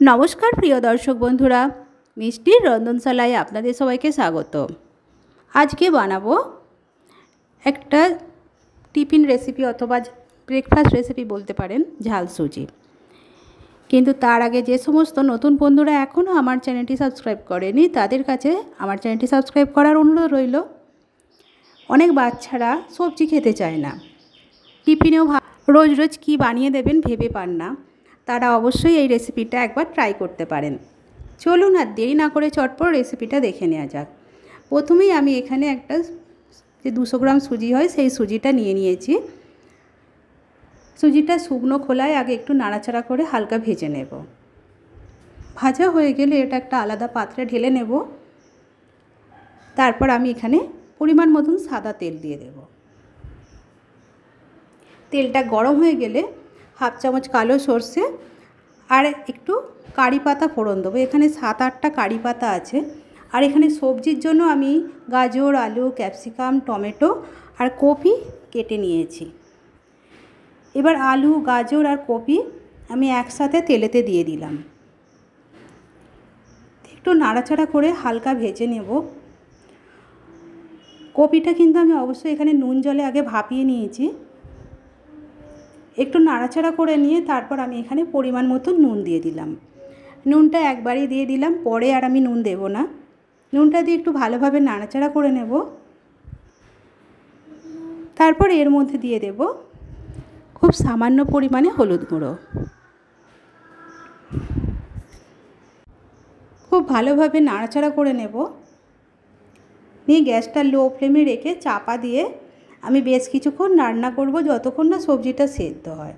नमस्कार प्रिय दर्शक बंधुरा मिष्टिर रंधनशालाय आपनादेर सबाइके स्वागत। आज के बानाबो एक टिफिन रेसिपि अथवा ब्रेकफास्ट रेसिपि बोलते पारेन झाल सुजी। किन्तु तार आगे जे समस्त नतून बंधुरा एखोनो आमार चैनलटी सबस्क्राइब करेनि तादेर काछे आमार चैनलटी सबस्क्राइब करार अनुरोध रइल। अनेक बाच्चारा सब्जी खेते चाय ना, टिफिनेও रोज रोज कि बानिये देबेन भेबे पान ना, तारा अवश्यई এই রেসিপিটা একবার ট্রাই করতে পারেন। চলুন আর দেরি না করে চটপট রেসিপিটা দেখে নেওয়া যাক। প্রথমেই আমি এখানে একটা যে 200 গ্রাম সুজি হয় সেই সুজিটা নিয়ে নিয়েছি। সুজিটা শুকনো খোলায় আগে একটু নাড়াচাড়া করে হালকা ভেজে নেব। ভাজা হয়ে গেলে এটা একটা আলাদা পাত্রে ঢেলে নেব। তারপর আমি এখানে পরিমাণ মতন সাদা তেল দিয়ে দেব। তেলটা গরম হয়ে গেলে हाफ चामच कालो सर्षे और एकटू कड़ी पाता फोड़न देव। एखाने 7-8टा कड़ी पाता आछे और एखाने सब्जिर जोन्नो आमी गाजर आलू कैप्सिकाम टमेटो और कपि केटे निएछि। एबार आलू गाजर और कपि आमी एकसाथे तेलेते दिए दिलाम। एकटू नाड़ाचाड़ा करे हालका भेजे नेब। कपिटा किन्तु आमी अवश्य एखाने नुन जले आगे भापिए निएछि। একটু নাড়াচাড়া করে নিয়ে তারপর আমি এখানে পরিমাণ মতো নুন দিয়ে দিলাম। নুনটা একবারই দিয়ে দিলাম, পরে আর আমি নুন দেব না। নুনটা দিয়ে একটু ভালোভাবে নাড়াচাড়া করে নেব। তারপর এর মধ্যে দিয়ে দেব খুব সামান্য পরিমাণে হলুদ গুঁড়ো। খুব ভালোভাবে নাড়াচাড়া করে নেব। নিয়ে গ্যাসটা লো ফ্লেমে রেখে চাপা দিয়ে আমি বেশ কিছুক্ষণ রান্না করব যতক্ষণ না সবজিটা সেদ্ধ হয়।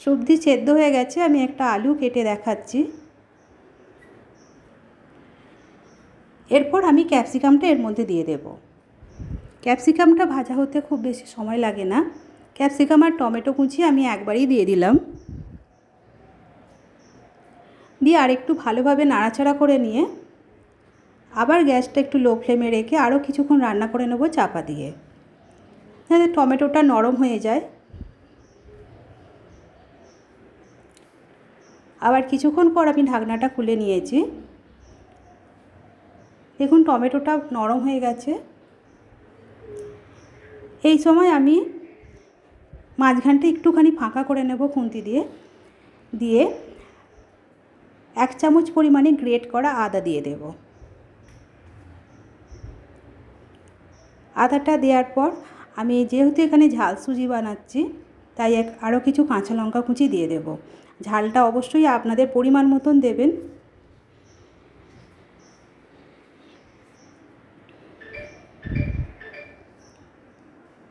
সবজি সেদ্ধ হয়ে গেছে, আমি একটা আলু কেটে দেখাচ্ছি। এরপর আমি ক্যাপসিকামটা এর মধ্যে দিয়ে দেব। ক্যাপসিকামটা ভাজা হতে খুব বেশি সময় লাগে না। ক্যাপসিকাম আর টমেটো কুচি আমি একবারই দিয়ে দিলাম। দিয়ে আর একটু ভালোভাবে নাড়াচাড়া করে নিয়ে আবার গ্যাসটা একটু লো ফ্লেমে রেখে আরও কিছুক্ষণ রান্না করে নেব চাপা দিয়ে, যাতে টমেটোটা নরম হয়ে যায়। আবার কিছুক্ষণ পর আমি ঢাকনাটা খুলে নিয়েছি। দেখুন টমেটোটা নরম হয়ে গেছে। এই সময় আমি মাঝখানটা একটুখানি ফাঁকা করে নেব খুন্তি দিয়ে। দিয়ে 1 চামচ পরিমাণে গ্রেট করা আদা দিয়ে দেব। আদাটা দেওয়ার পর আমি যেহেতু এখানে ঝাল সুজি বানাচ্ছি তাই আরও কিছু কাঁচা লঙ্কা কুচি দিয়ে দেব। ঝালটা অবশ্যই আপনাদের পরিমাণ মতন দেবেন।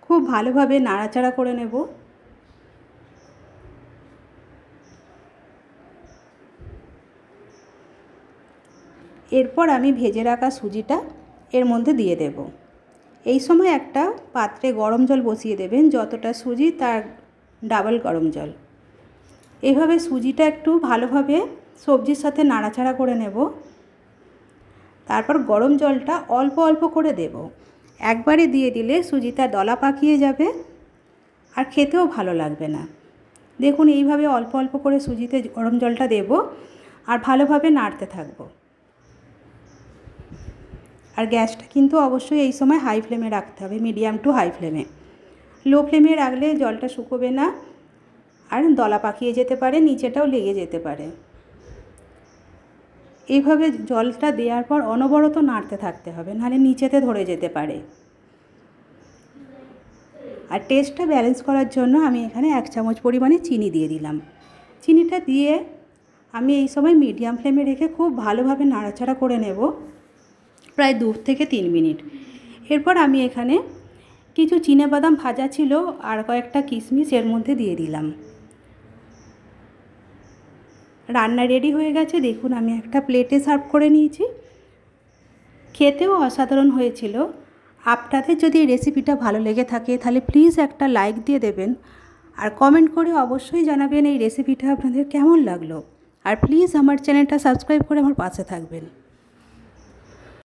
খুব ভালোভাবে নাড়াচাড়া করে নেব। এরপর আমি ভেজে রাখা সুজিটা এর মধ্যে দিয়ে দেব। এই সময় একটা পাত্রে গরম জল বসিয়ে দেবেন, যতটা সুজি তার ডাবল গরম জল। এইভাবে সুজিটা একটু ভালোভাবে সবজির সাথে নাড়াচাড়া করে নেব। তারপর গরম জলটা অল্প অল্প করে দেব। একবারে দিয়ে দিলে সুজিটা দলা পাকিয়ে যাবে আর খেতেও ভালো লাগবে না। দেখুন এইভাবে অল্প অল্প করে সুজিতে গরম জলটা দেব আর ভালোভাবে নাড়তে থাকবো। আর গ্যাসটা কিন্তু অবশ্যই এই সময় হাই ফ্লেমে রাখতে হবে, মিডিয়াম টু হাই ফ্লেমে। লো ফ্লেমে রাখলে জলটা শুকোবে না আর দলা পাকিয়ে যেতে পারে, নিচেটাও লেগে যেতে পারে। এইভাবে জলটা দেওয়ার পর অনবরত নাড়তে থাকতে হবে, নাহলে নিচেতে ধরে যেতে পারে। আর টেস্টটা ব্যালেন্স করার জন্য আমি এখানে 1 চামচ পরিমাণে চিনি দিয়ে দিলাম। চিনিটা দিয়ে আমি এই সময় মিডিয়াম ফ্লেমে রেখে খুব ভালোভাবে নাড়াচাড়া করে নেব প্রায় 2 থেকে 3 মিনিট। এরপর আমি এখানে কিছু চিনেবাদাম ভাজা ছিল আর কয়েকটা কিশমিশ এর মধ্যে দিয়ে দিলাম। রান্না রেডি হয়ে গেছে। দেখুন আমি একটা প্লেটে সার্ভ করে নিয়েছি। খেতেও অসাধারণ হয়েছিল। আপনাদের যদি এই রেসিপিটা ভালো লেগে থাকে তাহলে প্লিজ একটা লাইক দিয়ে দেবেন আর কমেন্ট করে অবশ্যই জানাবেন এই রেসিপিটা আপনাদের কেমন লাগলো। আর প্লিজ আমার চ্যানেলটা সাবস্ক্রাইব করে আমার পাশে থাকবেন।